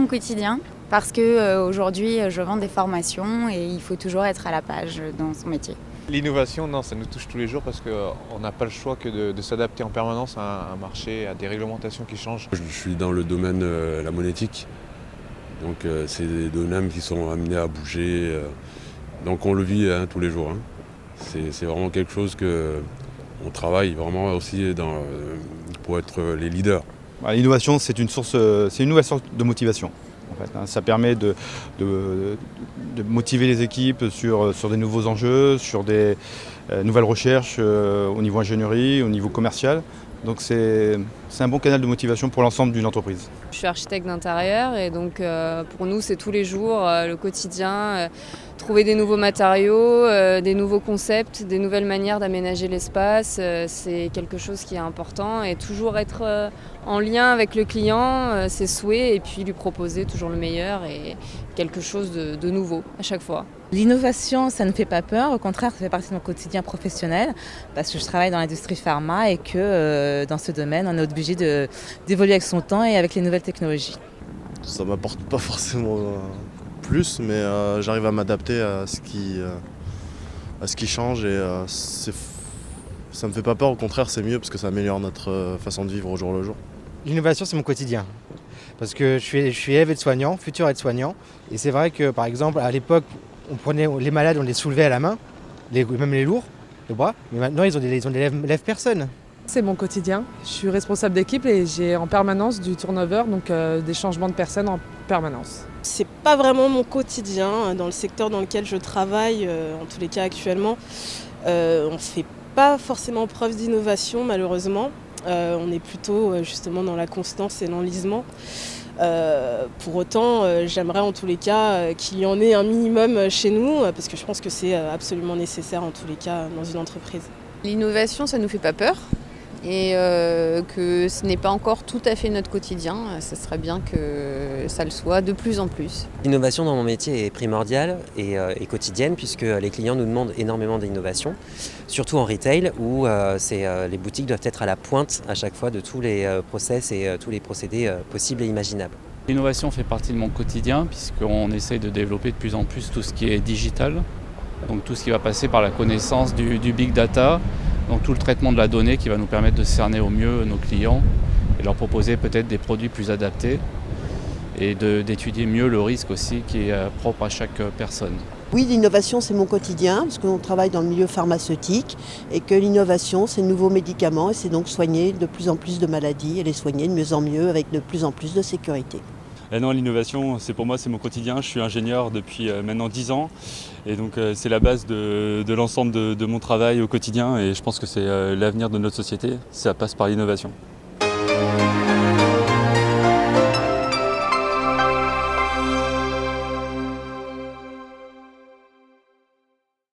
mon quotidien parce que aujourd'hui je vends des formations et il faut toujours être à la page dans son métier. L'innovation, non, ça nous touche tous les jours parce qu'on n'a pas le choix que de s'adapter en permanence à un marché, à des réglementations qui changent. Je suis dans le domaine de la monétique, donc c'est des domaines qui sont amenés à bouger, donc on le vit tous les jours. C'est vraiment quelque chose qu'on travaille vraiment aussi pour être les leaders. L'innovation, c'est une nouvelle sorte de motivation. En fait, ça permet de motiver les équipes sur des nouveaux enjeux, sur des nouvelles recherches au niveau ingénierie, au niveau commercial. Donc c'est un bon canal de motivation pour l'ensemble d'une entreprise. Je suis architecte d'intérieur et donc pour nous c'est tous les jours le quotidien, trouver des nouveaux matériaux, des nouveaux concepts, des nouvelles manières d'aménager l'espace, c'est quelque chose qui est important et toujours être en lien avec le client, ses souhaits et puis lui proposer toujours le meilleur et quelque chose de nouveau à chaque fois. L'innovation, ça ne fait pas peur, au contraire, ça fait partie de mon quotidien professionnel parce que je travaille dans l'industrie pharma et que dans ce domaine, on est obligé d'évoluer avec son temps et avec les nouvelles technologies. Ça ne m'apporte pas forcément plus, mais j'arrive à m'adapter à ce qui change et ça ne me fait pas peur, au contraire c'est mieux parce que ça améliore notre façon de vivre au jour le jour. L'innovation, c'est mon quotidien. Parce que je suis élève aide-soignant, futur aide-soignant. Et c'est vrai que, par exemple, à l'époque, on prenait les malades, on les soulevait à la main, même les lourds, les bras. Mais maintenant, ils ont des lève-personnes. C'est mon quotidien. Je suis responsable d'équipe et j'ai en permanence du turnover, donc des changements de personnes en permanence. C'est pas vraiment mon quotidien dans le secteur dans lequel je travaille, en tous les cas actuellement. On ne fait pas forcément preuve d'innovation malheureusement. On est plutôt justement dans la constance et l'enlisement. Pour autant, j'aimerais en tous les cas qu'il y en ait un minimum chez nous, parce que je pense que c'est absolument nécessaire en tous les cas dans une entreprise. L'innovation, ça ne nous fait pas peur et que ce n'est pas encore tout à fait notre quotidien. Ça serait bien que ça le soit de plus en plus. L'innovation dans mon métier est primordiale et quotidienne puisque les clients nous demandent énormément d'innovation, surtout en retail où les boutiques doivent être à la pointe à chaque fois de tous les process et tous les procédés possibles et imaginables. L'innovation fait partie de mon quotidien puisqu'on essaye de développer de plus en plus tout ce qui est digital, donc tout ce qui va passer par la connaissance du big data, donc tout le traitement de la donnée qui va nous permettre de cerner au mieux nos clients et leur proposer peut-être des produits plus adaptés et d'étudier mieux le risque aussi qui est propre à chaque personne. Oui, l'innovation c'est mon quotidien parce qu'on travaille dans le milieu pharmaceutique et que l'innovation c'est de nouveaux médicaments et c'est donc soigner de plus en plus de maladies et les soigner de mieux en mieux avec de plus en plus de sécurité. Non, l'innovation, pour moi, c'est mon quotidien. Je suis ingénieur depuis maintenant 10 ans et donc c'est la base de l'ensemble de mon travail au quotidien et je pense que c'est l'avenir de notre société. Ça passe par l'innovation.